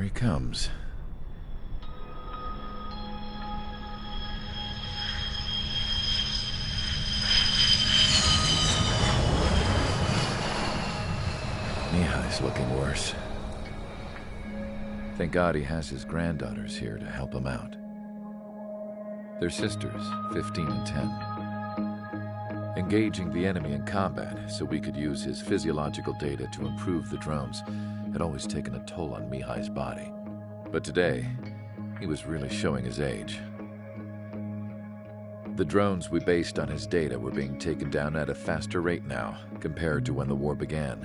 Here he comes. Mihai's looking worse. Thank God he has his granddaughters here to help him out. They're sisters, 15 and 10. Engaging the enemy in combat so we could use his physiological data to improve the drones had always taken a toll on Mihai's body. But today, he was really showing his age. The drones we based on his data were being taken down at a faster rate now compared to when the war began.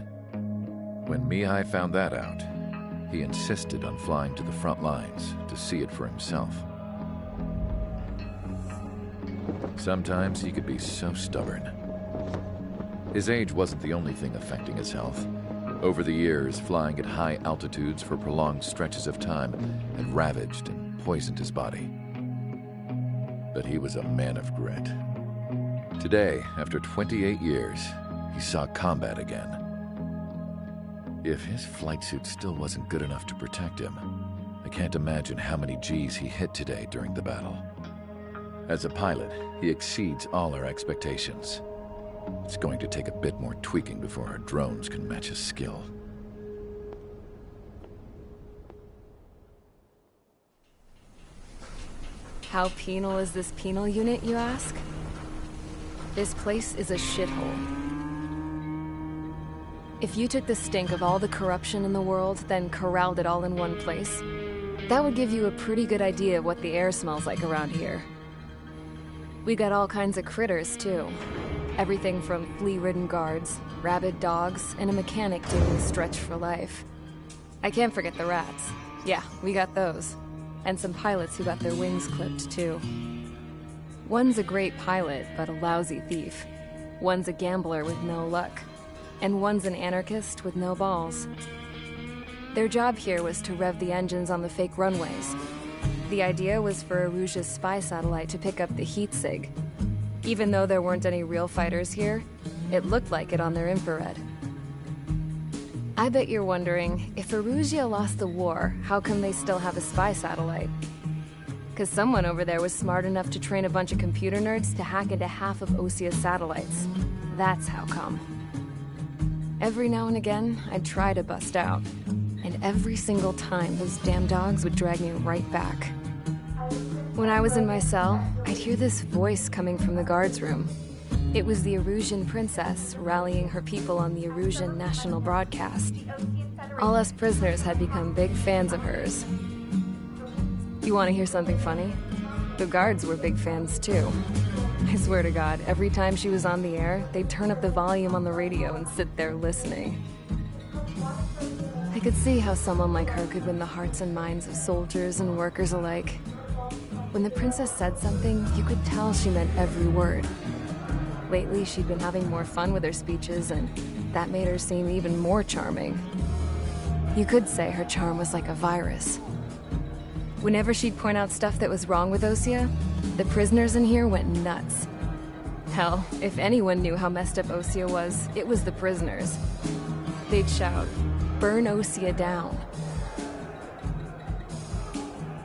When Mihai found that out, he insisted on flying to the front lines to see it for himself. Sometimes he could be so stubborn. His age wasn't the only thing affecting his health. Over the years, flying at high altitudes for prolonged stretches of time had ravaged and poisoned his body. But he was a man of grit. Today, after 28 years, he saw combat again. If his flight suit still wasn't good enough to protect him, I can't imagine how many Gs he hit today during the battle. As a pilot, he exceeds all our expectations. It's going to take a bit more tweaking before our drones can match his skill. How penal is this penal unit, you ask? This place is a shithole. If you took the stink of all the corruption in the world, then corralled it all in one place, that would give you a pretty good idea of what the air smells like around here. We got all kinds of critters, too. Everything from flea-ridden guards, rabid dogs, and a mechanic doing the stretch for life. I can't forget the rats. Yeah, we got those. And some pilots who got their wings clipped, too. One's a great pilot, but a lousy thief. One's a gambler with no luck. And one's an anarchist with no balls. Their job here was to rev the engines on the fake runways. The idea was for Aruja's spy satellite to pick up the heat sig. Even though there weren't any real fighters here, it looked like it on their infrared. I bet you're wondering, if Aruja lost the war, how come they still have a spy satellite? Because someone over there was smart enough to train a bunch of computer nerds to hack into half of Osia's satellites. That's how come. Every now and again, I'd try to bust out. And every single time, those damn dogs would drag me right back. When I was in my cell, I'd hear this voice coming from the guards room. It was the Arusian princess rallying her people on the Arusian national broadcast. All us prisoners had become big fans of hers. You want to hear something funny? The guards were big fans too. I swear to God, every time she was on the air, they'd turn up the volume on the radio and sit there listening. I could see how someone like her could win the hearts and minds of soldiers and workers alike. When the princess said something, you could tell she meant every word. Lately, she'd been having more fun with her speeches, and that made her seem even more charming. You could say her charm was like a virus. Whenever she'd point out stuff that was wrong with Osia, the prisoners in here went nuts. Hell, if anyone knew how messed up Osia was, it was the prisoners. They'd shout, "Burn Osia down."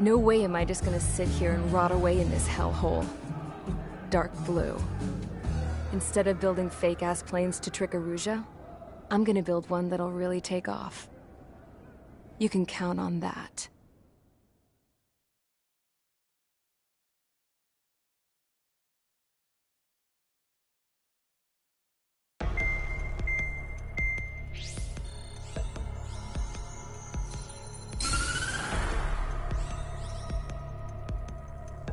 No way am I just gonna sit here and rot away in this hellhole. Dark blue. Instead of building fake-ass planes to trick Aruja, I'm gonna build one that'll really take off. You can count on that.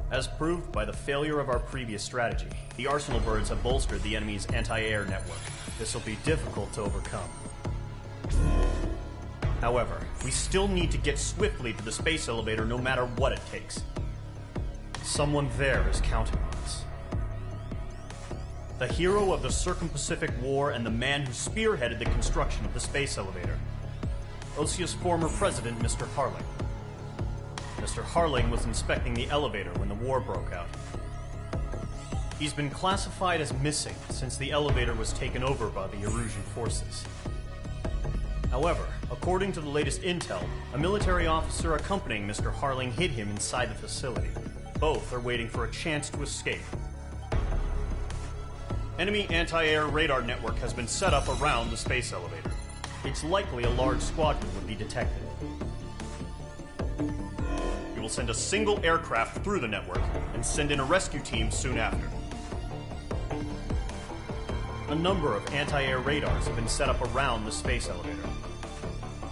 As proved by the failure of our previous strategy, the Arsenal birds have bolstered the enemy's anti-air network. This will be difficult to overcome. However, we still need to get swiftly to the space elevator no matter what it takes. Someone there is counting on us. The hero of the Circum-Pacific War and the man who spearheaded the construction of the space elevator. Osia's former president, Mr. Harling. Mr. Harling was inspecting the elevator when the war broke out. He's been classified as missing since the elevator was taken over by the Erusian forces. However, according to the latest intel, a military officer accompanying Mr. Harling hid him inside the facility. Both are waiting for a chance to escape. Enemy anti-air radar network has been set up around the space elevator. It's likely a large squadron would be detected. We will send a single aircraft through the network and send in a rescue team soon after. A number of anti-air radars have been set up around the space elevator.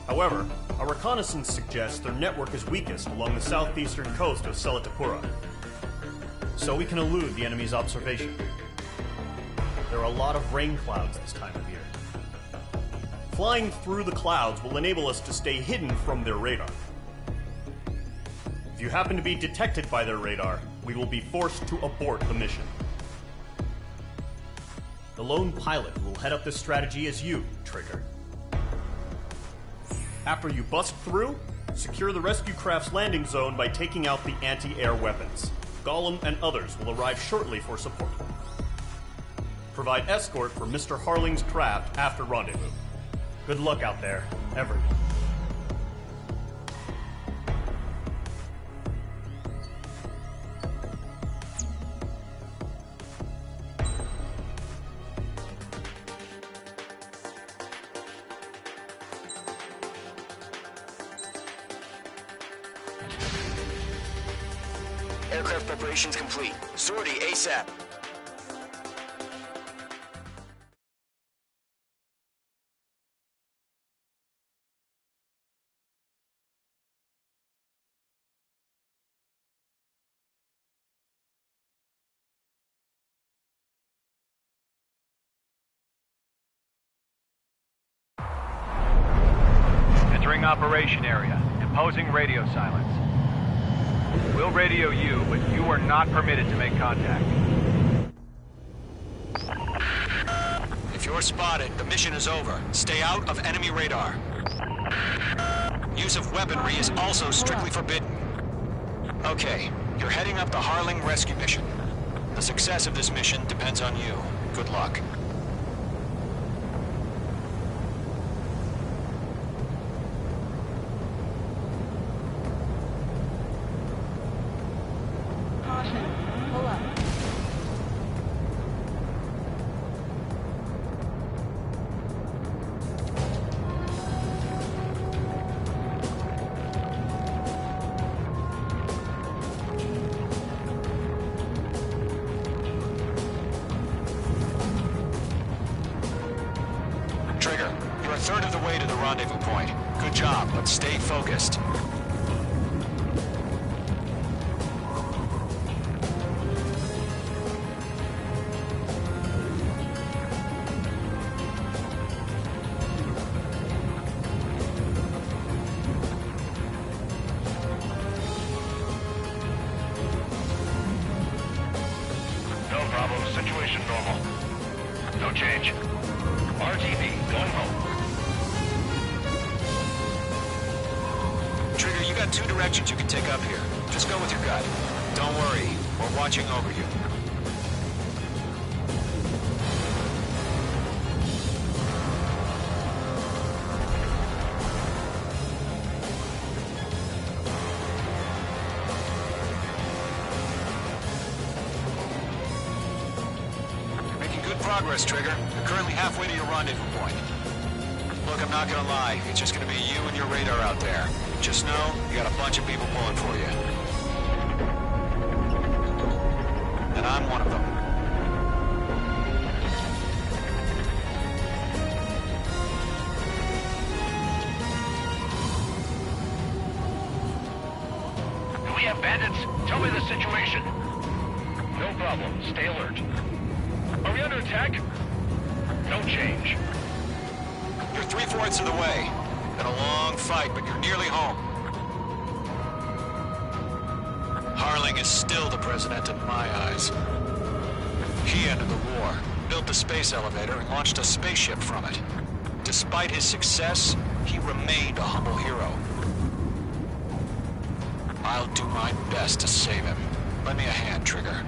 However, our reconnaissance suggests their network is weakest along the southeastern coast of Selatapura, so we can elude the enemy's observation. There are a lot of rain clouds this time of year. Flying through the clouds will enable us to stay hidden from their radar. If you happen to be detected by their radar, we will be forced to abort the mission. The lone pilot who will head up this strategy is you, Trigger. After you bust through, secure the rescue craft's landing zone by taking out the anti-air weapons. Gollum and others will arrive shortly for support. Provide escort for Mr. Harling's craft after rendezvous. Good luck out there, everyone. Aircraft preparations complete. Sortie ASAP. Entering operation area. Imposing radio silence. We'll radio you, but you are not permitted to make contact. If you're spotted, the mission is over. Stay out of enemy radar. Use of weaponry is also strictly forbidden. Okay, you're heading up the Harling rescue mission. The success of this mission depends on you. Good luck. Trigger, you're a third of the way to the rendezvous point. Good job, but stay focused. No problem. Situation normal. No change. RTV, going home. Trigger, you got two directions you can take up here. Just go with your gut. Don't worry, we're watching over you. Progress, Trigger. You're currently halfway to your rendezvous point. Look, I'm not gonna lie. It's just gonna be you and your radar out there. Just know, you got a bunch of people pulling for you. And I'm one of them. Do we have bandits? Tell me the situation. No problem. Stay alert. Are we under attack? No change. You're 3/4 of the way. Been a long fight, but you're nearly home. Harling is still the president in my eyes. He ended the war, built the space elevator, and launched a spaceship from it. Despite his success, he remained a humble hero. I'll do my best to save him. Lend me a hand, Trigger.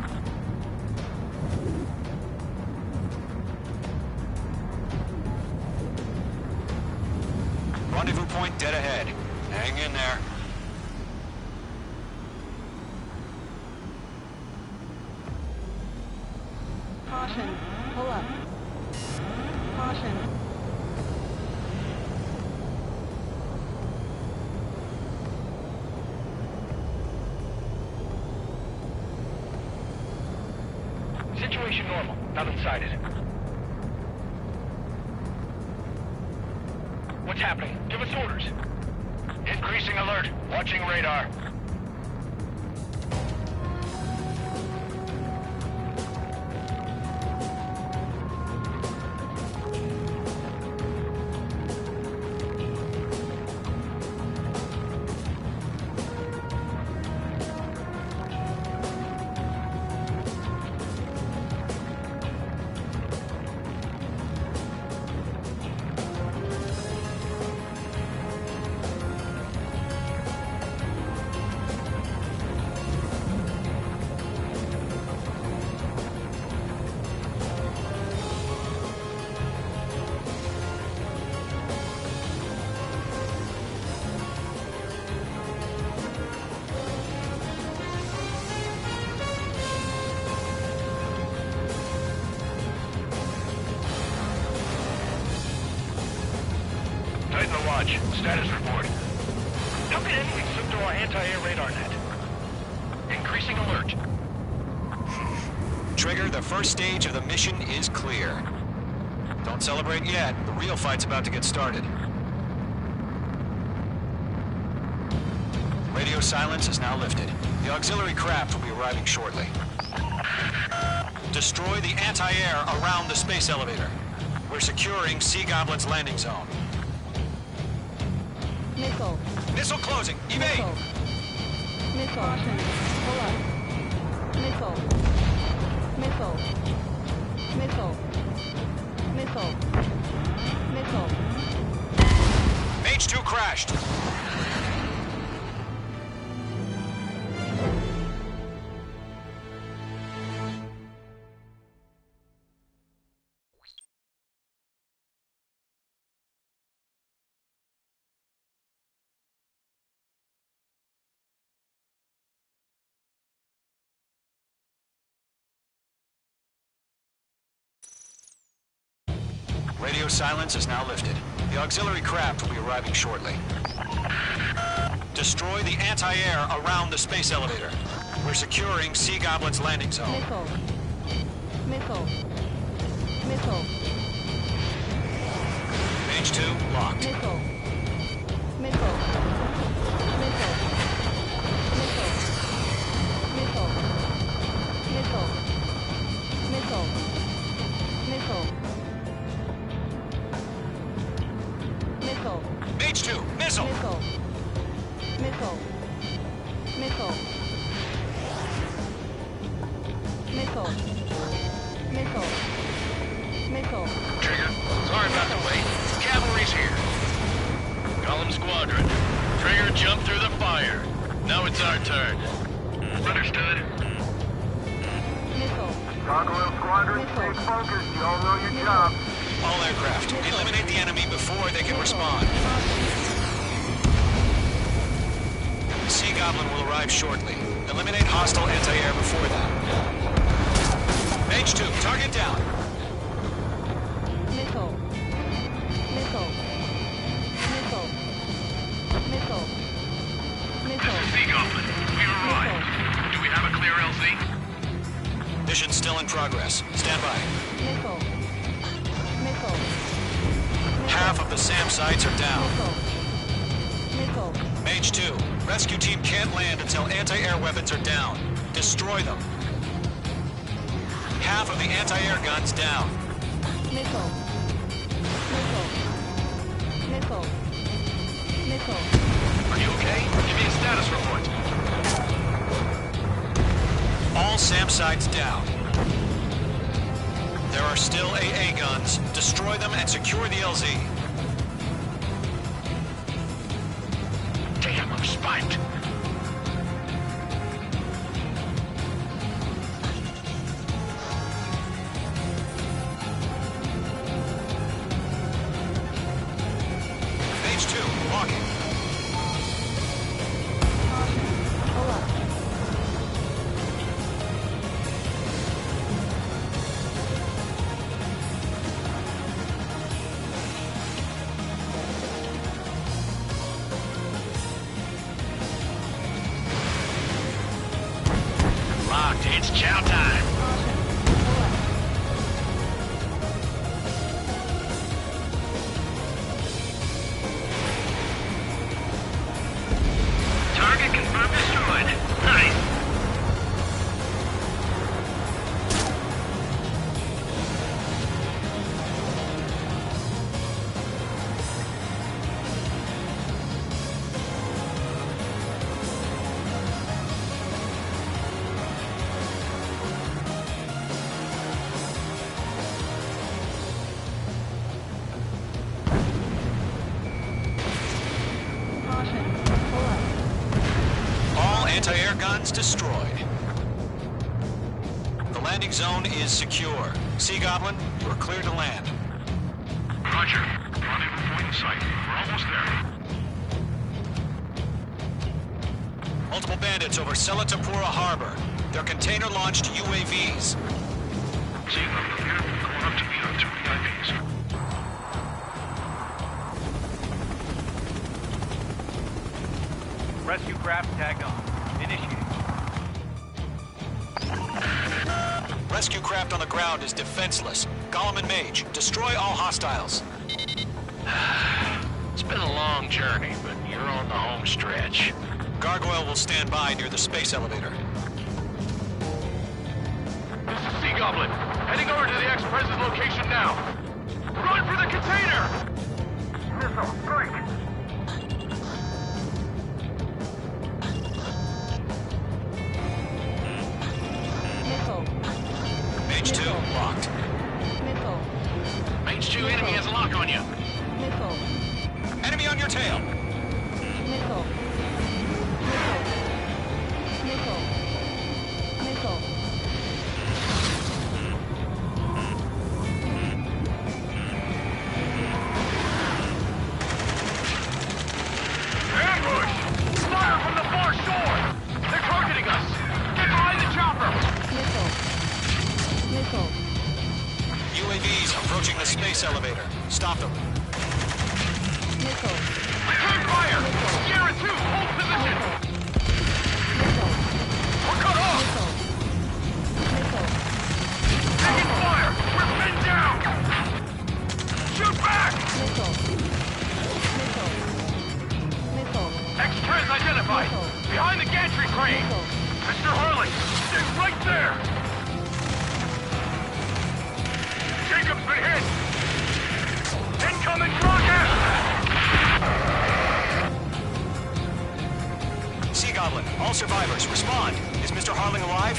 Rendezvous point dead ahead. Hang in there. Caution. Pull up. Caution. Situation normal. Nothing sighted. What's happening? Give us orders. Increasing alert. Watching radar. Watch. Status report. How could anything slip through our anti-air radar net? Increasing alert. Trigger, the first stage of the mission is clear. Don't celebrate yet. The real fight's about to get started. Radio silence is now lifted. The auxiliary craft will be arriving shortly. Destroy the anti-air around the space elevator. We're securing Sea Goblin's landing zone. Missile. Missile closing. Evade! Missile. Missile. Caution. Pull up. Missile. Missile. Missile. Missile. Missile. Mage 2 crashed. Radio silence is now lifted. The auxiliary craft will be arriving shortly. Destroy the anti-air around the space elevator. We're securing Sea Goblin's landing zone. Missile. Missile. Missile. Mage 2 locked. Missile. Missile. Missile. Missile. Missile. Missile. Missile. Missile. Missile. Mage 2, missile! Missile. Missile. Missile. Missile. Missile. Missile. Trigger, sorry about the wait. Cavalry's here. Column Squadron. Trigger jumped through the fire. Now it's our turn. Understood. Missile. Gargoyle Squadron, stay focused. You all know your job. All aircraft, eliminate the enemy before they can respond. Sea Goblin will arrive shortly. Eliminate hostile anti-air before that. Mage 2, target down. Missile. Missile. Missile. Missile. Missile. Sea Goblin, we arrived. Do we have a clear LZ? Mission still in progress. Stand by. Missile. Missile. Half of the SAM sites are down. Missile. Mage 2, rescue team can't land until anti-air weapons are down. Destroy them. Half of the anti-air guns down. Missile. Missile. Missile. Missile. Are you okay? Give me a status report. All SAM sites down. There are still AA guns. Destroy them and secure the LZ. Damn, I'm spiked. Mage 2, Anti-air guns destroyed. The landing zone is secure. Sea Goblin, you are clear to land. Roger. Rendezvous point in sight. We're almost there. Multiple bandits over Selatapura Harbor. They're container-launched UAVs. See them here. Going up to meet our two VIPs. Rescue craft tagged on. Initiating. Rescue craft on the ground is defenseless. Gollum and Mage, destroy all hostiles. It's been a long journey, but you're on the home stretch. Gargoyle will stand by near the space elevator. This is Sea Goblin. Heading over to the ex-president's location now. Run for the container! Missile, strike! Missile. Mage 2, locked. Missile. Mage 2 enemy has a lock on you. Missile. Enemy on your tail. Missile. Missile. Missile. Ambush! Fire from the far shore! They're targeting us! Get behind the chopper! Missile. Missile. UAVs approaching the space elevator. Stop them. Missile. Return fire! Sierra 2, hold position! Missile. We're cut off! Missile. Taking fire! We're pinned down! Shoot back! Missile. Missile. Missile. X-Trans identified! Behind the gantry crane! Mr. Harley, stay right there! Jacob's been hit! Incoming rocket! Sea Goblin, all survivors, respond. Is Mr. Harling alive?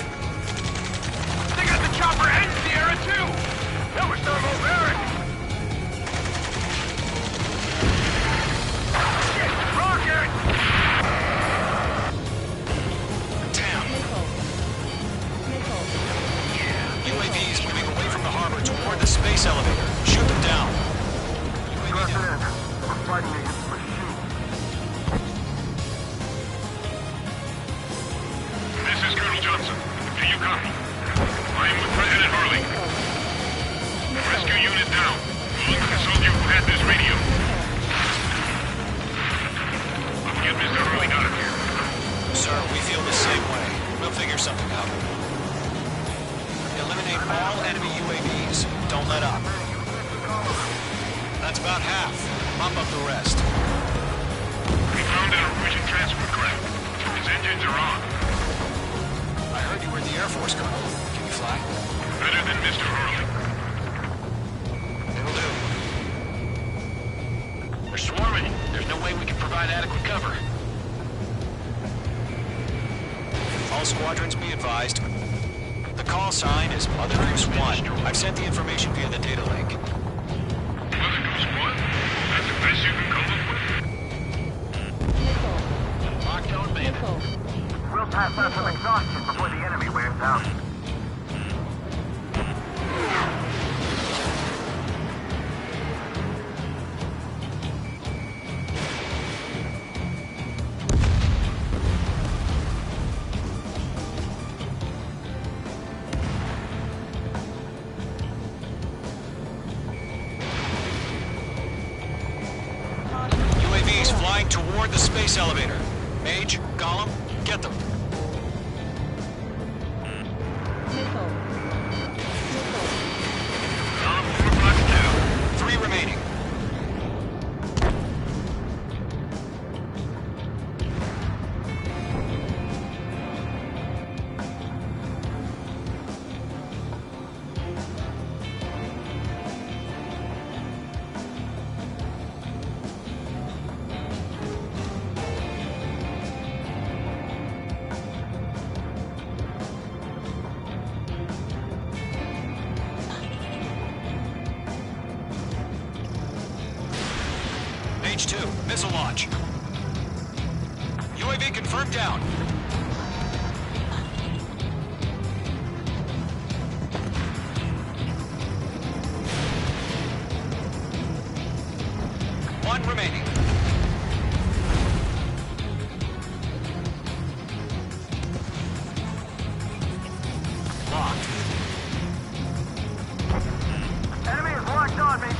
They got the chopper and Sierra too! That was thermobaric! Shit! Rocket! Damn. Missile. Missile. UAVs moving away from the harbor toward the space elevator. Shoot them down. Press in. We're fighting against machines. This is Colonel Johnson. Do you copy? I am with President Harley. Rescue unit down. We'll consult you who had this radio. Get Mr. Harley out of here. Sir, we feel the same way. We'll figure something out. Eliminate all enemy UAVs. Don't let up. That's about half. Mop up the rest. We found a Norwegian transport craft. His engines are on. I heard you were in the Air Force, Colonel. Can you fly? Better than Mr. Harley. It'll do. They're swarming. There's no way we can provide adequate cover. All squadrons be advised. The call sign is Mother Goose 1. I've sent the information via the data link. Mother Goose 1? That's the best you can come up with? Missile. Lockdown bandit. Missile. We'll pass out some exhaustion before the enemy wears out. UAVs flying toward the space elevator. Mage, Gollum, get them. Missile. Missile. Overclock 3 remaining. Mage 2, missile launch. UAV confirmed down. One remaining. Locked. Enemy is locked on, Mate 2.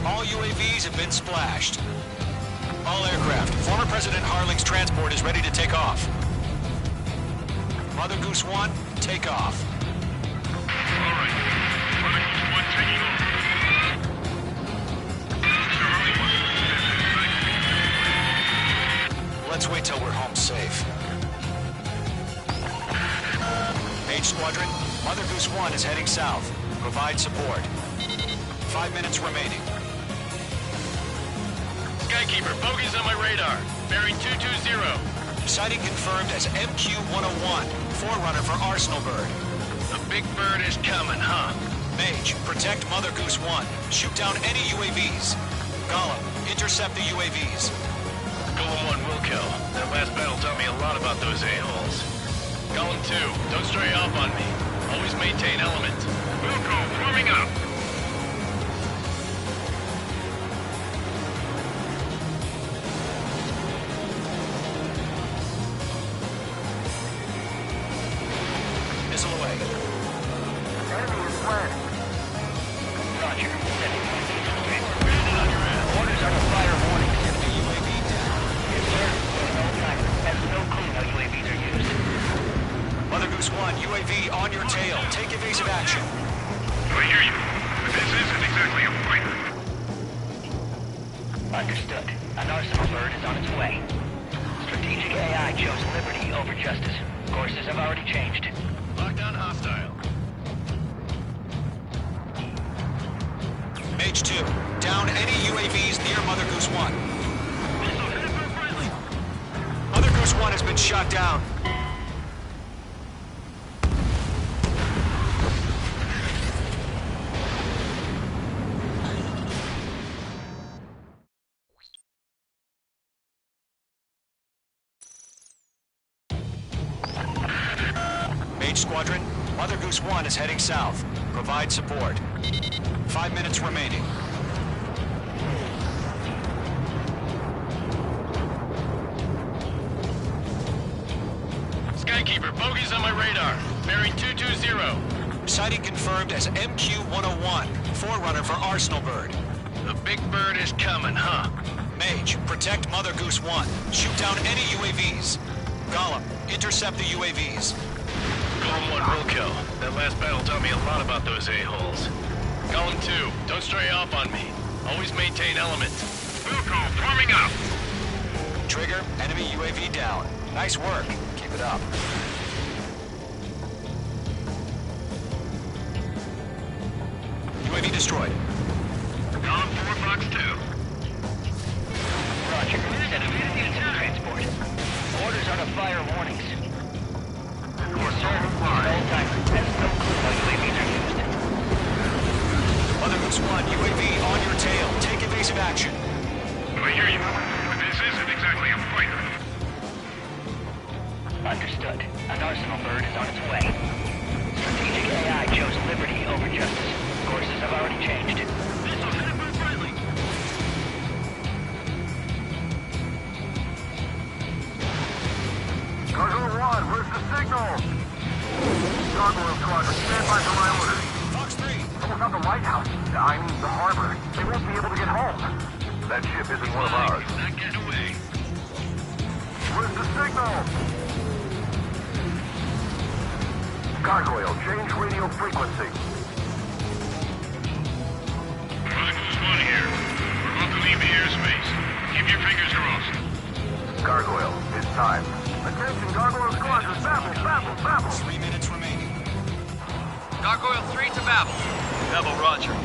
All UAVs have been splashed. All aircraft. Former President Harling's transport is ready to take off. Mother Goose 1, take off. All right. Mother Goose 1 taking off. Charlie 1, Let's wait till we're home safe. Mage Squadron, Mother Goose 1 is heading south. Provide support. 5 minutes remaining. Skykeeper, bogeys on my radar. Bearing 220. Sighting confirmed as MQ-101, forerunner for Arsenal Bird. The big bird is coming, huh? Mage, protect Mother Goose 1. Shoot down any UAVs. Gollum, intercept the UAVs. Golem 1 will kill. That last battle taught me a lot about those a-holes. Golem 2, don't stray off on me. Always maintain element. Wilco, forming up. Missile away. Enemy is landing. Roger. Orders are to fire warnings. Enemy UAV down. Yes, sir. Has no clue how UAVs are used. Mother Goose 1, UAV on your tail. Take evasive action. I hear you. But this isn't exactly a fighter. Understood. An Arsenal bird is on its way. Strategic AI chose liberty over justice. Courses have already changed. Lockdown hostile. Mage 2, down any UAVs near Mother Goose 1. Missile headed for friendly. Mother Goose 1 has been shot down. Mage Squadron, Mother Goose 1 is heading south. Provide support. 5 minutes remaining. Skykeeper, bogeys on my radar. Bearing 220. Sighting confirmed as MQ-101, forerunner for Arsenal Bird. The big bird is coming, huh? Mage, protect Mother Goose 1. Shoot down any UAVs. Gollum, intercept the UAVs. Golem 1 will kill. That last battle taught me a lot about those a-holes. Golem 2, don't stray off on me. Always maintain element. Wilco, forming up. Trigger, enemy UAV down. Nice work. Keep it up. UAV destroyed. Golem 4, Fox 2. Roger. Send units to transport. Orders are to fire warnings. Yes, sir. Old timer. Has no clue how UAVs are used. Mother Goose 1, UAV on your tail. Take evasive action. I hear you. But this isn't exactly a fighter. Understood. An Arsenal bird is on its way. Strategic AI chose liberty over justice. Courses have already changed. Missile headed for friendly. Gargoyle 1, where's the signal? Gargoyle Squadron, stand by for my orders. Fox 3. Someone's on the lighthouse. I mean, the harbor. They won't be able to get home. That ship isn't one of ours. He's not getting away. Where's the signal? Gargoyle, change radio frequency. Mother Goose 1 here. We're about to leave the airspace. Keep your fingers crossed. Gargoyle, it's time. Attention, Gargoyle Squadron, Babel! 3 minutes remaining. Gargoyle 3 to Babel. Babel, roger.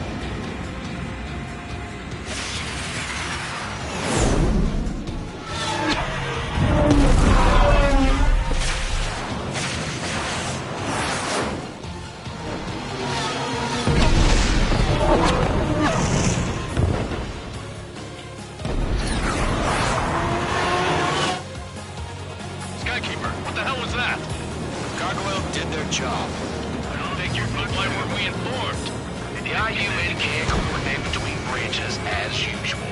Skykeeper, what the hell was that? Gargoyle did their job. I don't think you're put by what we informed. The IUN can't coordinate between branches as usual.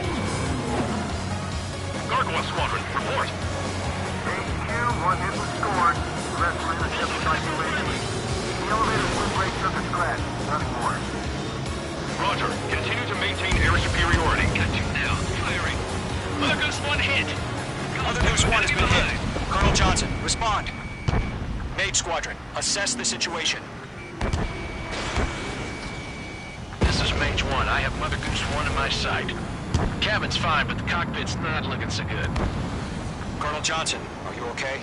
Gargoyle Squadron, report. HQ, one hit was scored. The rest were intercepted by UAV. The elevator's wind break took a scratch. Nothing more. Roger. Continue to maintain air superiority. Got you now. Firing. Mother Goose 1 hit. Mother Goose 1 has been hit. Colonel Johnson, respond. Mage Squadron, assess the situation. This is Mage 1. I have Mother Goose 1 in my sight. Cabin's fine, but the cockpit's not looking so good. Colonel Johnson, are you okay?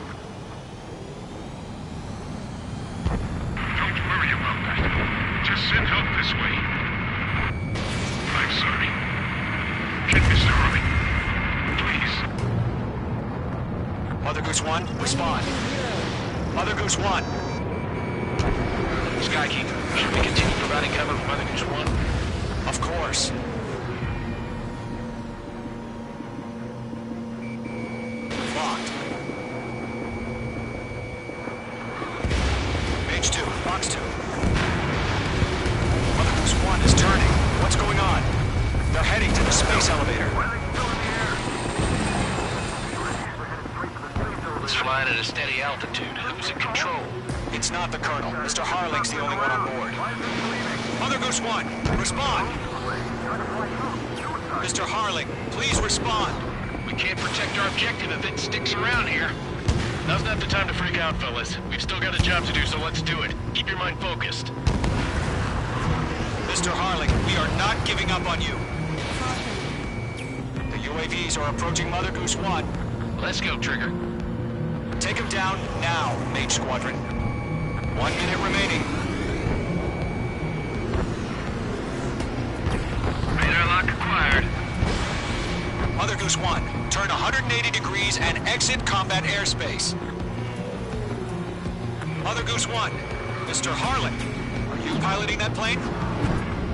Don't worry about that. Just send help this way. I'm sorry. Get Mr. Harley. Please. Mother Goose 1, respond. Mother Goose 1. Skykeeper, should we continue providing cover for Mother Goose 1? Of course. Locked. Mage 2, Box 2. Mother Goose 1 is turning. What's going on? They're heading to the space elevator. It's flying at a steady altitude. Who's in control? It's not the Colonel. Mr. Harling's the only one on board. Mother Goose 1, respond! Mr. Harling, please respond! We can't protect our objective if it sticks around here. Now's not the time to freak out, fellas. We've still got a job to do, so let's do it. Keep your mind focused. Mr. Harling, we are not giving up on you. The UAVs are approaching Mother Goose 1. Let's go, Trigger. Take him down now, Mage Squadron. 1 minute remaining. Radar lock acquired. Mother Goose 1, turn 180 degrees and exit combat airspace. Mother Goose 1, Mr. Harling, are you piloting that plane?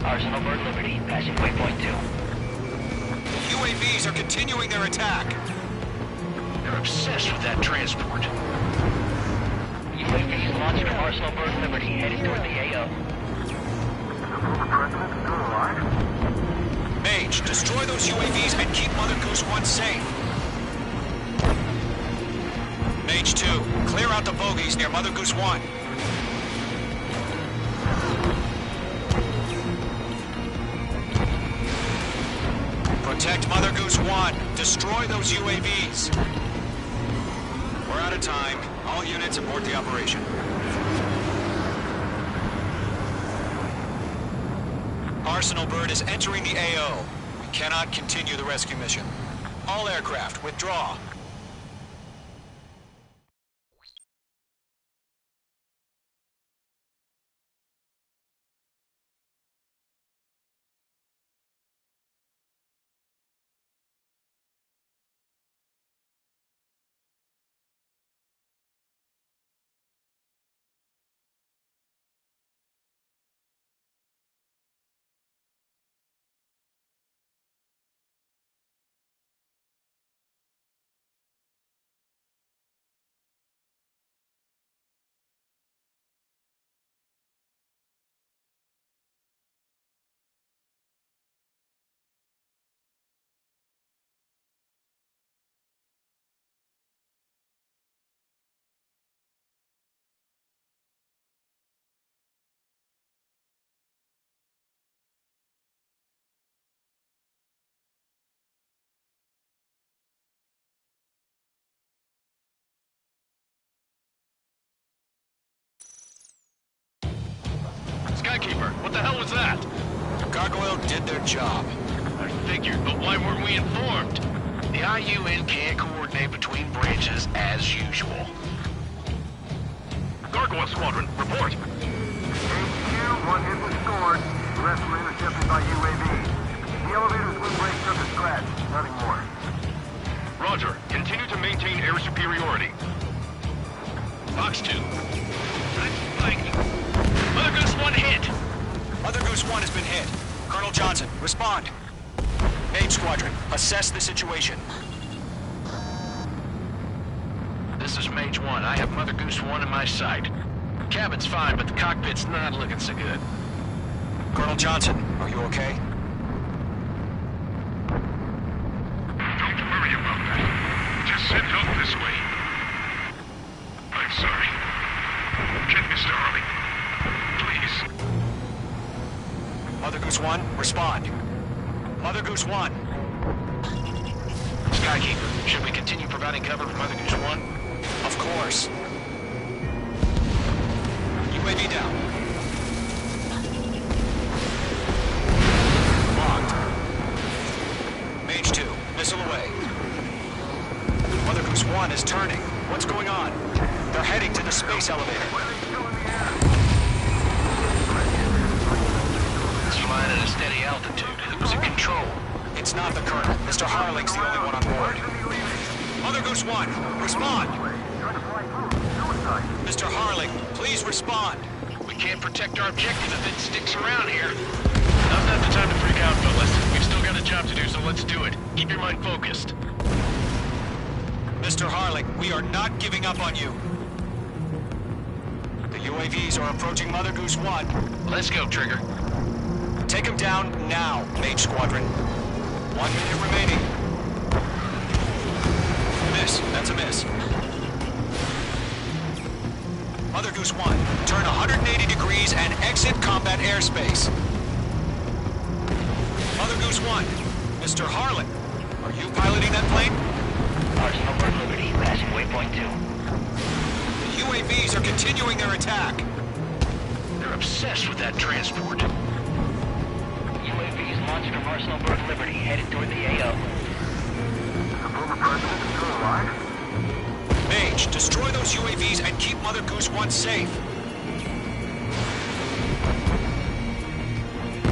Arsenal Bird Liberty, passing waypoint 2. The UAVs are continuing their attack. They're obsessed with that transport. UAVs launched from Arsenal Bird Liberty, headed toward the AO. Mage, destroy those UAVs and keep Mother Goose 1 safe. Mage 2, clear out the bogies near Mother Goose 1. Protect Mother Goose 1. Destroy those UAVs. We're out of time. All units abort the operation. Arsenal Bird is entering the AO. We cannot continue the rescue mission. All aircraft, withdraw. Skykeeper, what the hell was that? Gargoyle did their job. I figured, but why weren't we informed? The IUN can't coordinate between branches as usual. Gargoyle Squadron, report. HQ, one hit was scored. The rest were intercepted by UAV. The elevator's wind break took a scratch. Nothing more. Roger. Continue to maintain air superiority. Box 2. I'm flanking. Mother Goose 1 hit. Mother Goose 1 has been hit. Colonel Johnson, respond. Mage Squadron, assess the situation. This is Mage 1. I have Mother Goose 1 in my sight. Cabin's fine, but the cockpit's not looking so good. Colonel Johnson, are you okay? Don't worry about that. Just send help this way. I'm sorry. Get Mr. Harley. Please. Mother Goose 1, respond. Mother Goose 1. Skykeeper, should we continue providing cover for Mother Goose 1? Of course. UAV down. Locked. Mage 2, missile away. Mother Goose 1 is turning. What's going on? They're heading to the space elevator. It's flying at a steady altitude. Who's in control? It's not the Colonel. Mr. Harling's the only one on board. Mother Goose 1, respond! Mr. Harling, please respond. We can't protect our objective if it sticks around here. Now's not the time to freak out, fellas. We've still got a job to do, so let's do it. Keep your mind focused. Mr. Harling, we are not giving up on you. The UAVs are approaching Mother Goose 1. Let's go, Trigger. Take them down now, Mage Squadron. 1 minute remaining. Miss. That's a miss. Mother Goose 1, turn 180 degrees and exit combat airspace. Mother Goose 1, Mr. Harlan, are you piloting that plane? Arsenal Bird Liberty, passing waypoint 2. The UAVs are continuing their attack. They're obsessed with that transport. UAVs launched from Arsenal Bird Liberty, headed toward the AO. The former president is still alive? Mage, destroy those UAVs and keep Mother Goose 1 safe.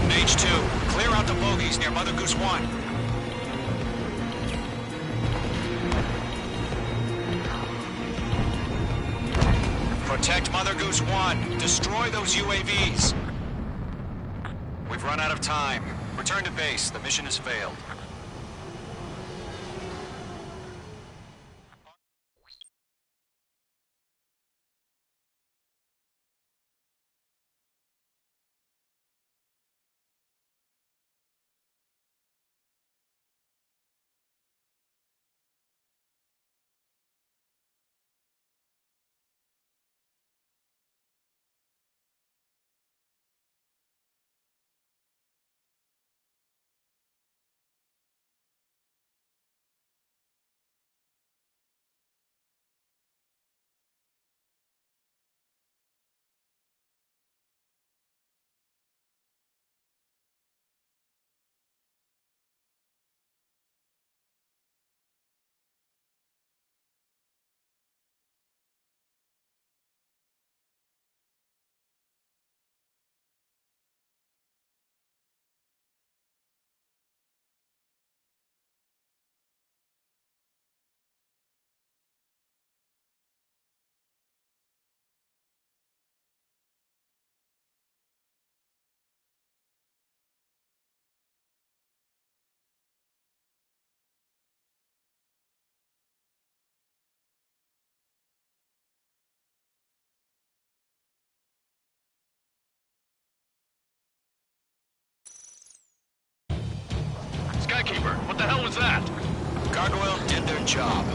Mage 2, clear out the bogies near Mother Goose 1. Protect Mother Goose 1. Destroy those UAVs. We've run out of time. Return to base. The mission has failed. Skykeeper, what the hell was that? Gargoyle did their job.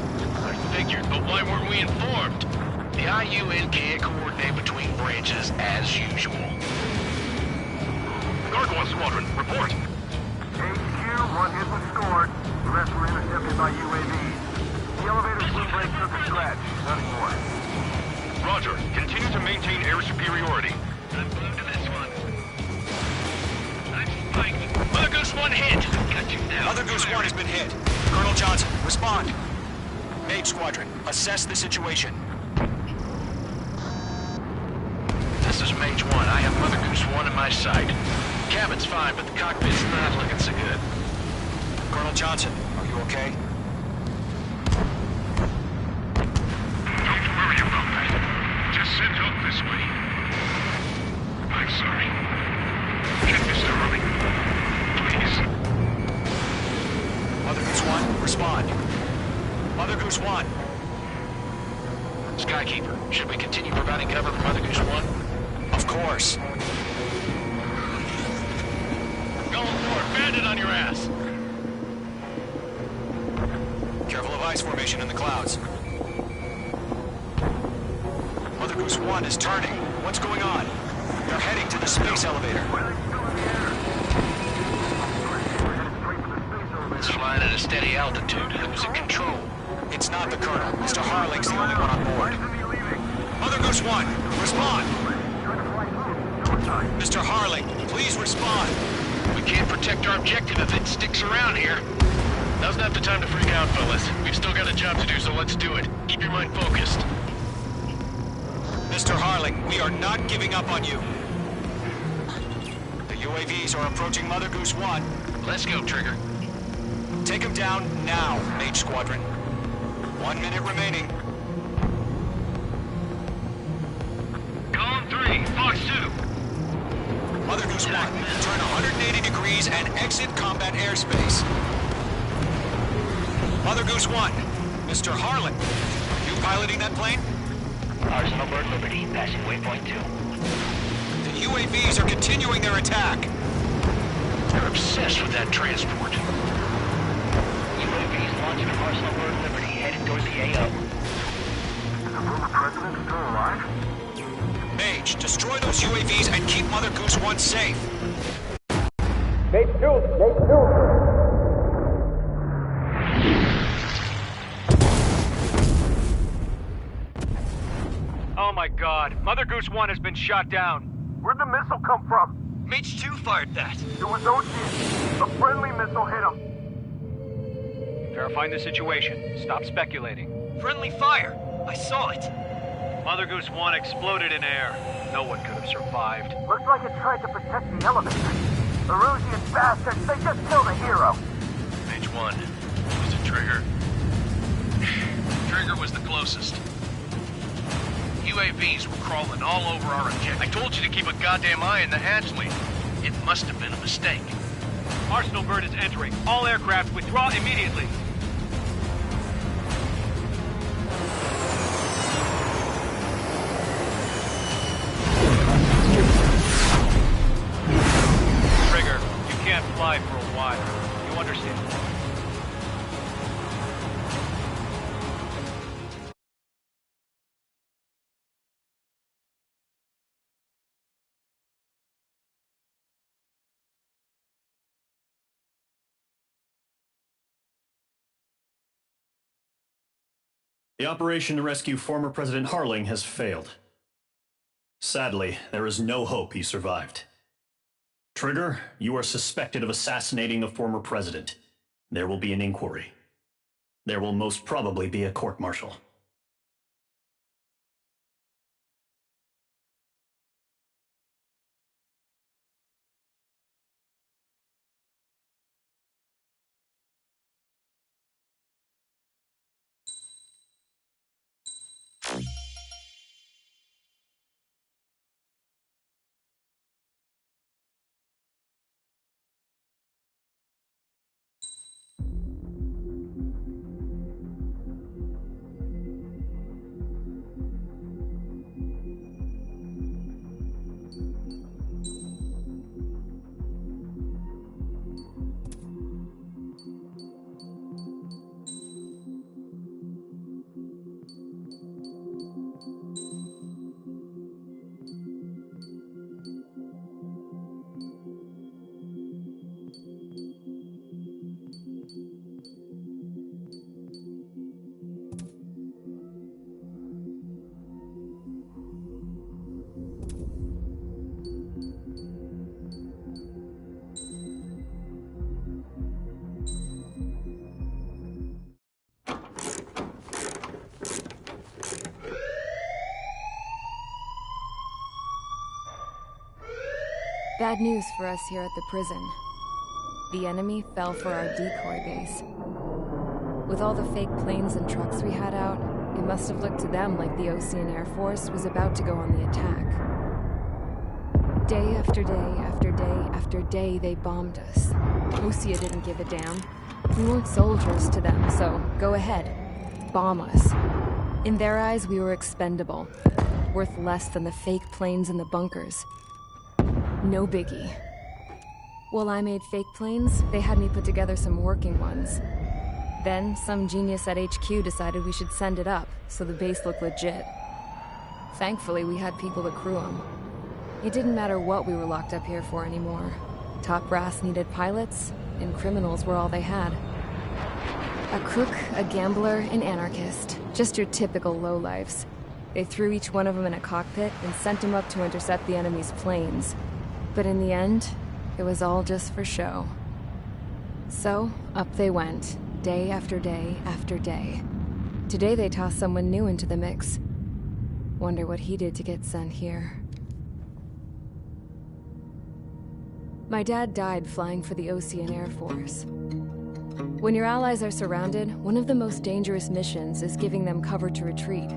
I figured, but why weren't we informed? The IUN can't coordinate between branches as usual. Gargoyle Squadron, report. HQ, one hit was scored. The rest were intercepted by UAVs. The elevator's boom brake took a scratch. Nothing more. Roger. Continue to maintain air superiority. I'm glued to this one. I'm spiking. Mother Goose 1 hit. Got you now. Mother Goose 1 has been hit. Colonel Johnson, respond. Mage Squadron, assess the situation. This is Mage 1. I have Mother Goose 1 in my sight. Cabin's fine, but the cockpit's not looking so good. Colonel Johnson, are you okay? Don't worry about that. Just send help this way. I'm sorry. Get Mr. Harley. Please. Mother Goose 1, respond. Mother Goose 1. Skykeeper, should we continue providing cover for Mother Goose 1? Of course. on your ass. Careful of ice formation in the clouds. Mother Goose 1 is turning. What's going on? They're heading to the space elevator. It's flying at a steady altitude. Who's in control? It's not the Colonel. Mr. Harling's the only one on board. Mother Goose 1, respond! Mr. Harling, please respond. We can't protect our objective if it sticks around here. Now's not the time to freak out, fellas. We've still got a job to do, so let's do it. Keep your mind focused. Mr. Harling, we are not giving up on you. The UAVs are approaching Mother Goose 1. Let's go, Trigger. Take them down now, Mage Squadron. 1 minute remaining. Column 3, Fox 2. Mother Goose 1, turn 180 degrees and exit combat airspace. Mother Goose 1, Mr. Harlan, you piloting that plane? Arsenal Bird Liberty, passing waypoint 2. The UAVs are continuing their attack. They're obsessed with that transport. UAVs launching from Arsenal Bird Liberty, headed towards the AO. Is the former president still alive? Mage, destroy those UAVs and keep Mother Goose 1 safe. Oh my god, Mother Goose 1 has been shot down. Where'd the missile come from? Mage 2 fired that. It was Ocean. A friendly missile hit him. Verifying the situation. Stop speculating. Friendly fire. I saw it. Mother Goose 1 exploded in air. No one could have survived. Looks like it tried to protect the elevator. The Rusian bastards, they just killed a hero. Mage 1. Was it Trigger? Trigger was the closest. UAVs were crawling all over our objective. I told you to keep a goddamn eye on the hatchway. It must have been a mistake. Arsenal Bird is entering. All aircraft withdraw immediately. Trigger, you can't fly for a while. You understand? The operation to rescue former President Harling has failed. Sadly, there is no hope he survived. Trigger, you are suspected of assassinating the former president. There will be an inquiry. There will most probably be a court-martial. Bad news for us here at the prison. The enemy fell for our decoy base. With all the fake planes and trucks we had out, it must have looked to them like the Ocean Air Force was about to go on the attack. Day after day after day after day, they bombed us. Lucia didn't give a damn. We weren't soldiers to them, so go ahead. Bomb us. In their eyes, we were expendable. Worth less than the fake planes in the bunkers. No biggie. While I made fake planes, they had me put together some working ones. Then, some genius at HQ decided we should send it up, so the base looked legit. Thankfully, we had people to crew them. It didn't matter what we were locked up here for anymore. Top brass needed pilots, and criminals were all they had. A crook, a gambler, an anarchist. Just your typical lowlifes. They threw each one of them in a cockpit and sent them up to intercept the enemy's planes. But in the end, it was all just for show. So, up they went, day after day after day. Today they tossed someone new into the mix. Wonder what he did to get sent here. My dad died flying for the Ocean Air Force. When your allies are surrounded, one of the most dangerous missions is giving them cover to retreat.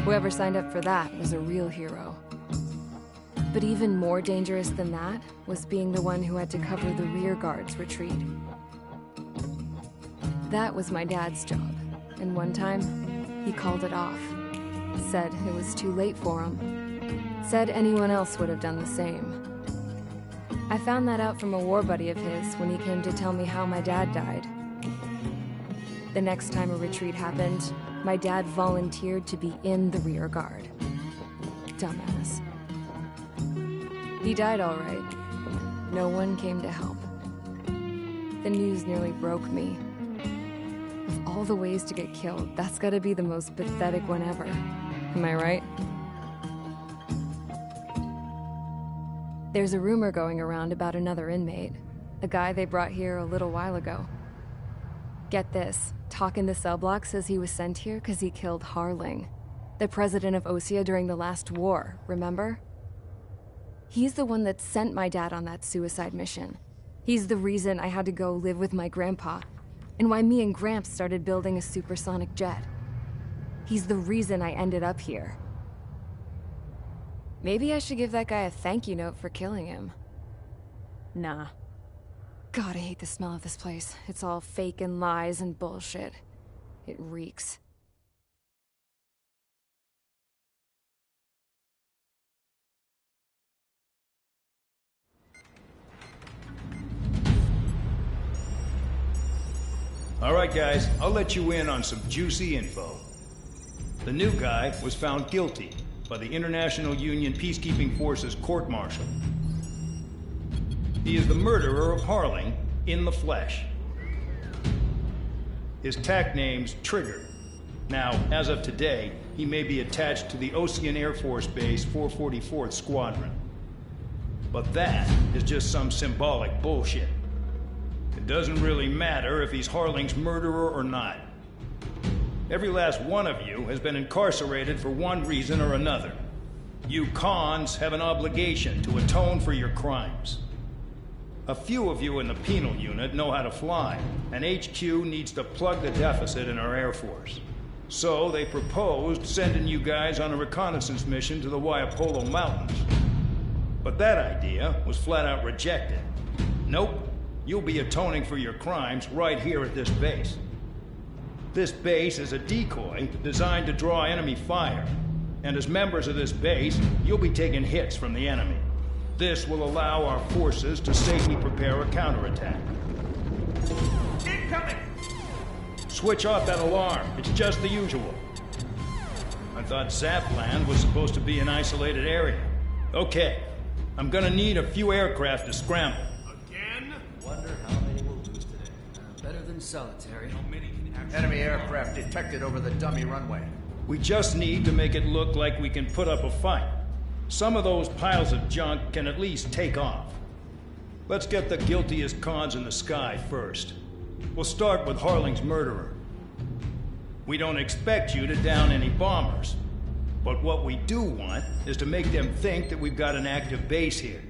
Whoever signed up for that was a real hero. But even more dangerous than that was being the one who had to cover the rear guard's retreat. That was my dad's job, and one time, he called it off. Said it was too late for him. Said anyone else would have done the same. I found that out from a war buddy of his when he came to tell me how my dad died. The next time a retreat happened, my dad volunteered to be in the rear guard. Dumbass. He died all right. No one came to help. The news nearly broke me. Of all the ways to get killed, that's gotta be the most pathetic one ever. Am I right? There's a rumor going around about another inmate. A guy they brought here a little while ago. Get this, Talk in the cell block says he was sent here because he killed Harling, the president of Osea during the last war, remember? He's the one that sent my dad on that suicide mission. He's the reason I had to go live with my grandpa, and why me and Gramps started building a supersonic jet. He's the reason I ended up here. Maybe I should give that guy a thank you note for killing him. Nah. God, I hate the smell of this place. It's all fake and lies and bullshit. It reeks. All right, guys, I'll let you in on some juicy info. The new guy was found guilty by the International Union Peacekeeping Forces court-martial. He is the murderer of Harling in the flesh. His TAC name's Trigger. Now, as of today, he may be attached to the Ocean Air Force Base 444th Squadron. But that is just some symbolic bullshit. It doesn't really matter if he's Harling's murderer or not. Every last one of you has been incarcerated for one reason or another. You cons have an obligation to atone for your crimes. A few of you in the penal unit know how to fly, and HQ needs to plug the deficit in our Air Force. So they proposed sending you guys on a reconnaissance mission to the Waiapolo Mountains. But that idea was flat out rejected. Nope, you'll be atoning for your crimes right here at this base. This base is a decoy designed to draw enemy fire, and as members of this base, you'll be taking hits from the enemy. This will allow our forces to safely prepare a counterattack. Incoming! Switch off that alarm. It's just the usual. I thought Zapland was supposed to be an isolated area. Okay, I'm gonna need a few aircraft to scramble. Again? Wonder how many we'll lose today. Better than solitary. How many can actually... Enemy aircraft detected over the dummy runway. We just need to make it look like we can put up a fight. Some of those piles of junk can at least take off. Let's get the guiltiest cons in the sky first. We'll start with Harling's murderer. We don't expect you to down any bombers. But what we do want is to make them think that we've got an active base here.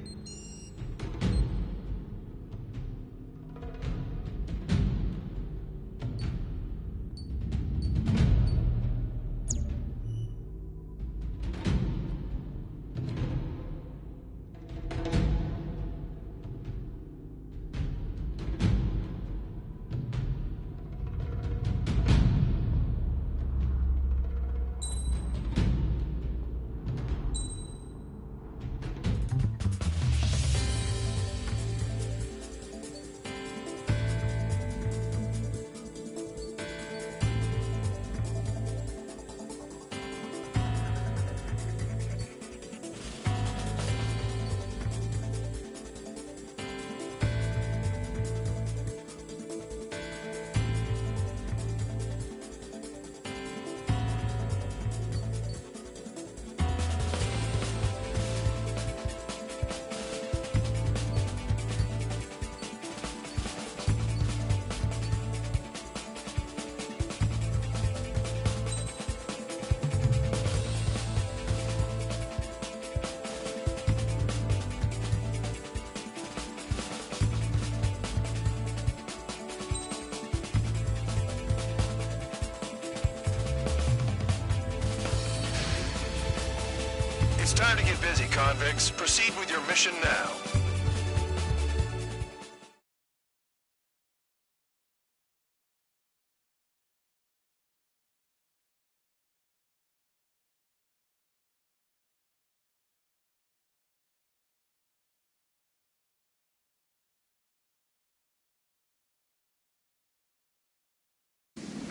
Time to get busy, convicts. Proceed with your mission now.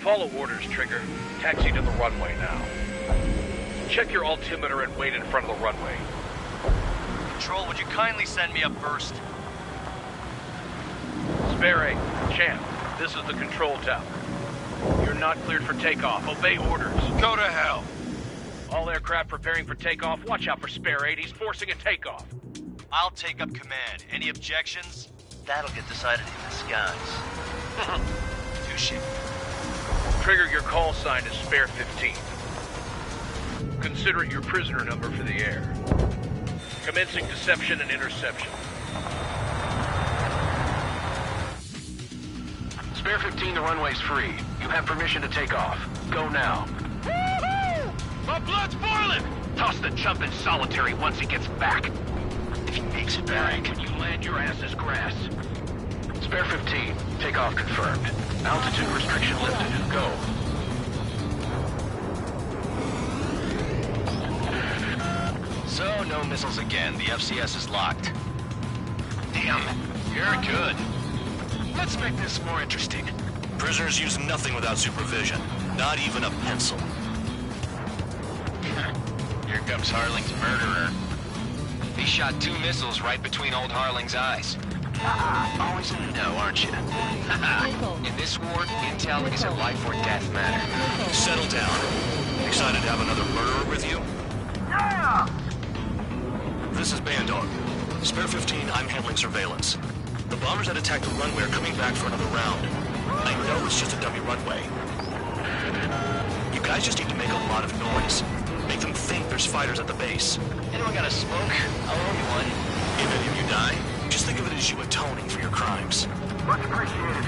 Follow orders, Trigger. Taxi to the runway now. Check your altimeter and wait in front of the runway. Control, would you kindly send me up first? Spare 8, Champ, this is the control tower. You're not cleared for takeoff. Obey orders. Go to hell. All aircraft preparing for takeoff. Watch out for Spare 8. He's forcing a takeoff. I'll take up command. Any objections? That'll get decided in the skies. Touche. Trigger, your call sign is Spare 15. Consider it your prisoner number for the air. Commencing deception and interception. Spare 15, the runway's free. You have permission to take off. Go now. My blood's boiling! Toss the chump in solitary once he gets back. If he makes it back, when you land, your ass is grass. Spare 15, takeoff confirmed. Altitude restriction lifted. Go. So, no missiles again. The FCS is locked. Damn, you're good. Let's make this more interesting. Prisoners use nothing without supervision. Not even a pencil. Here comes Harling's murderer. He shot 2 missiles right between old Harling's eyes. Always in the know, aren't you? In this war, intel is a life or death matter. Settle down. Excited to have another murderer with you? Yeah! This is Bandog. Spare 15, I'm handling surveillance. The bombers that attacked the runway are coming back for another round. I know it's just a dummy runway. You guys just need to make a lot of noise. Make them think there's fighters at the base. Anyone got a smoke? I'll owe you one. If any of you die, just think of it as you atoning for your crimes. Much appreciated.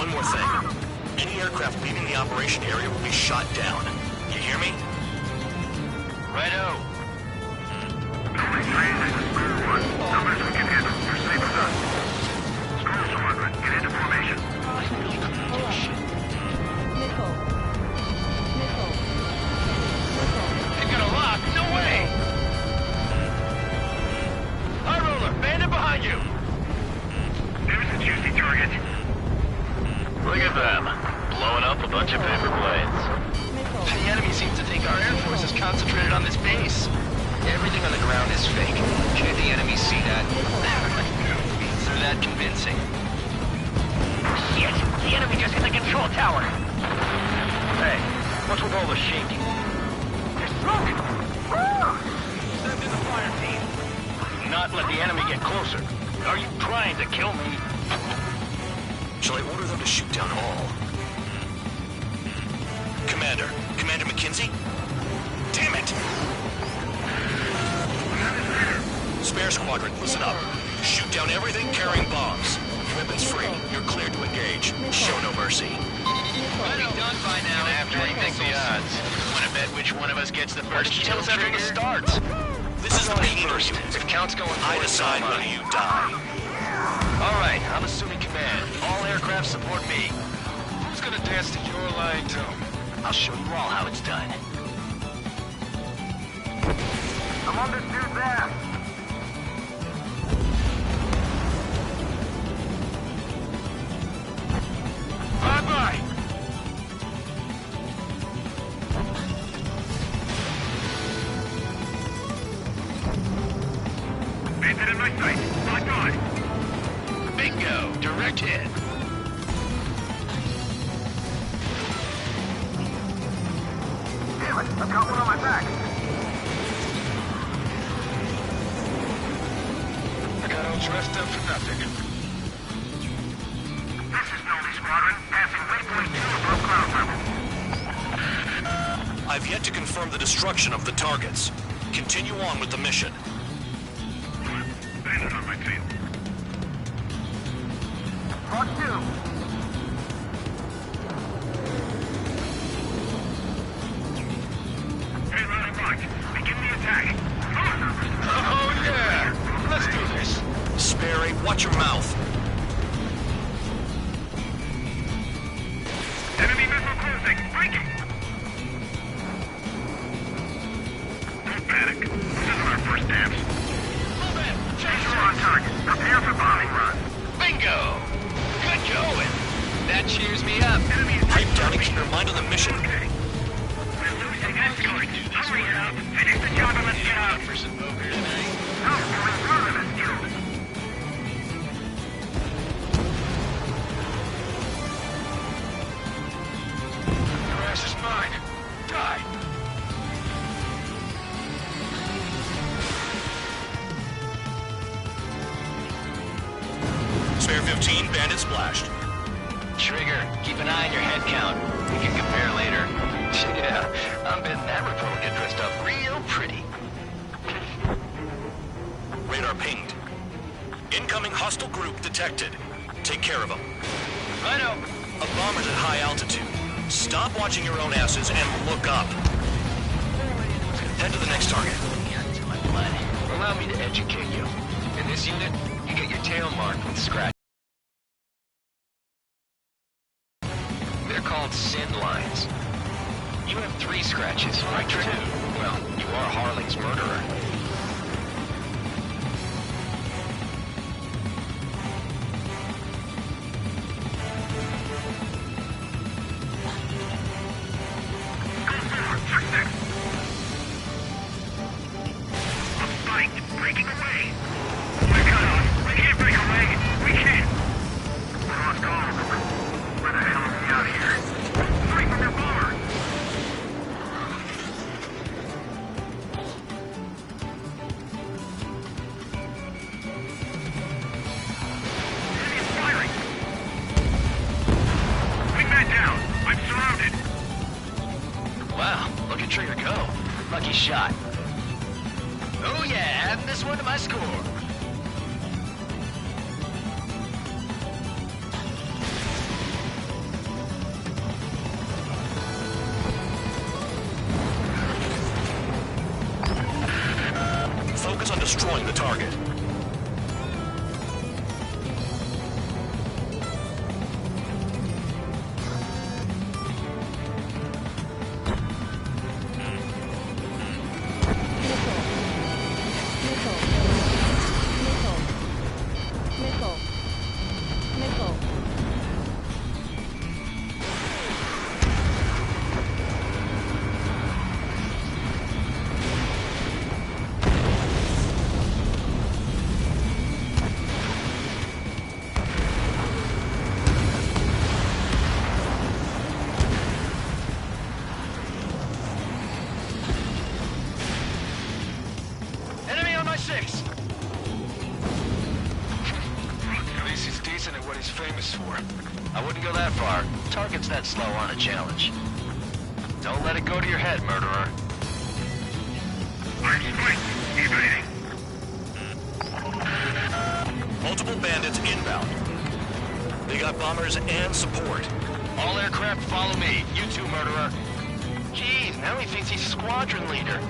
One more thing. Any aircraft leaving the operation area will be shot down. You hear me? Righto. Only 3, this is Spare 1. Numbers we can handle. You're safe with us. Scroll Squadron, get into formation. Nickel. They've got a lock? No way! High roller, bandit behind you! There's a juicy target. Look at them, blowing up a bunch of paper planes. The enemy seems to think our air force is concentrated on this base. Everything on the ground is fake. Can't the enemy see that? They're that convincing. Shit! The enemy just hit the control tower! Hey, what's with all the shaking? There's smoke! Send in the fire team. Not let the enemy get closer. Are you trying to kill me? Shall I order them to shoot down all? Commander McKenzie? Damn it! Spare Squadron, listen up. Shoot down everything carrying bombs. Weapons free. You're cleared to engage. Show no mercy. We'll be done by now. Gonna have to rethink the odds. Wanna bet which one of us gets the first kill? Tell us after the starts. This is not first. If count's going forward, I decide whether you die. All right, I'm assuming command. All aircraft support me. Who's gonna dance to your line tune? I'll show you all how it's done. I'm on this dude's ass. Bye-bye! Bandit in my sight. Lock on. Bingo! Direct hit. Damn it, I've got one on my back. I got all dressed up for nothing. This is Nomi Squadron, passing waypoint 2 above cloud level. I've yet to confirm the destruction of the targets. Continue on with the mission. Bandit on my tail. Mark 2. Hey, running mark. Begin Sperry, watch your mouth. Enemy missile closing. Breaking. Don't panic. This isn't our first dance. Move it! We're on target. Prepare for bombing run. Bingo! Good going! That cheers me up. Pipe down and keep your mind on the mission. Okay. We're losing escort. Hurry it up. Finish the job and let's get out. For some poker tonight. No, we're further than you. Your ass is mine. Die! Spare 15, bandit splashed. Trigger, keep an eye on your head count. We can compare later. Yeah, I'm betting that report will get dressed up real pretty. Radar pinged. Incoming hostile group detected. Take care of them. Righto. A bomber's at high altitude. Stop watching your own asses and look up. Head to the next target. To my blood. Allow me to educate you. In this unit, you get your tail marked with scratch. They're called sin lines. You have 3 scratches, right, Trigger? Well, you are Harling's murderer. Breaking away. We're cut off. We can't break away. We can't. We lost all of them. Where the hell are we out here? Straight from their bomber. Enemy is firing. Wingman down. I'm surrounded. Wow, look at Trigger go. Lucky shot. Oh yeah, adding this one to my score. Focus on destroying the target. Enemy on my 6. At least he's decent at what he's famous for. I wouldn't go that far. Targets that slow on a challenge. Don't let it go to your head, murderer. I'm spiked. Evading. Multiple bandits inbound. They got bombers and support. All aircraft follow me. You too, murderer. Jeez, now he thinks he's squadron leader.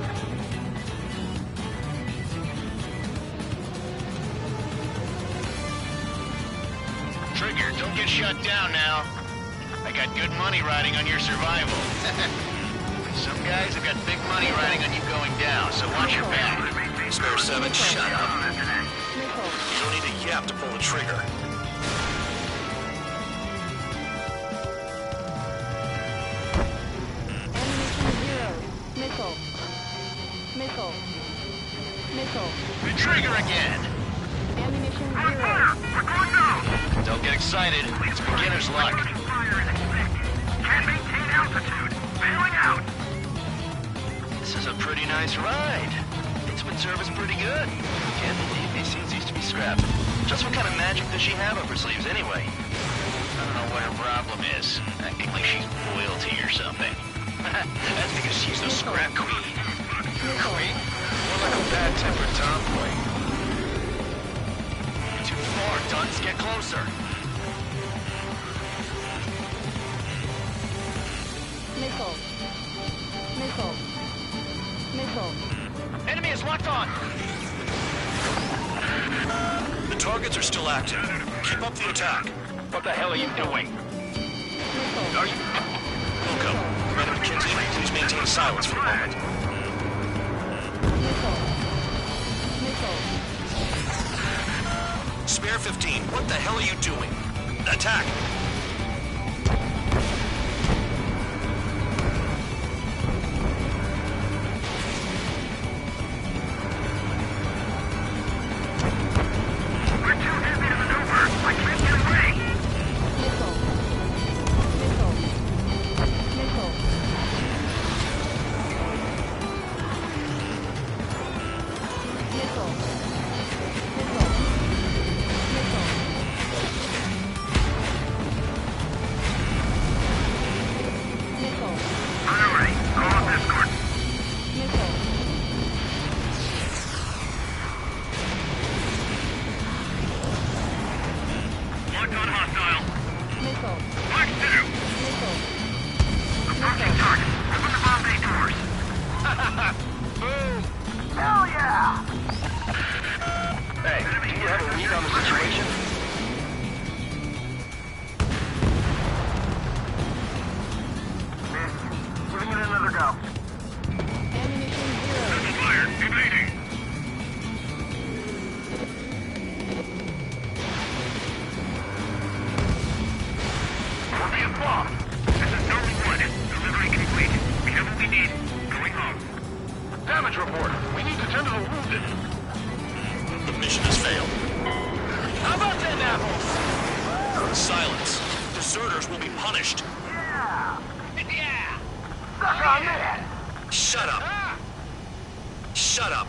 Trigger, don't get shut down now. I got good money riding on your survival. Some guys have got big money riding on you going down, so watch your back. Spare 7, shut up. Missile. You don't need a yap to pull the trigger. Ammunition 0. Missile. Missile. Missile. Trigger again. Ammunition 0. We're going down. Don't get excited. It's beginner's luck. Fire as expected. Can't maintain altitude. Bailing out. This is a pretty nice ride. Instrument service pretty good. Can't believe these things used to be scrapped. Just what kind of magic does she have up her sleeves anyway? I don't know what her problem is. Acting like she's royalty or something. That's because she's the scrap queen. Queen? More like a bad-tempered tomboy. You're too far, Dunce. Get closer. Missile. Missile. Missile. Enemy is locked on. The targets are still active. Keep up the attack. What the hell are you doing? Are you... Wilco, Commander McKenzie, please maintain silence for the moment. Spare 15, what the hell are you doing? Attack! We're too heavy to maneuver. I can't get away. Priority. Call up escort. Locked on hostile. Mark 2. Approaching target. Open the bomb bay doors. Boom! Hell yeah! Hey, do you have a read on the situation? Giving it another go. Ammunition 0. Missile fired. Evading. We're being bombed. This is Norman 1. Delivery complete. We have what we need. Going home. Damage report. We need to tend to the wounded. The mission has failed. How about them apples? Silence. Deserters will be punished. Yeah! Yeah! Suck on that! Shut up. Shut up.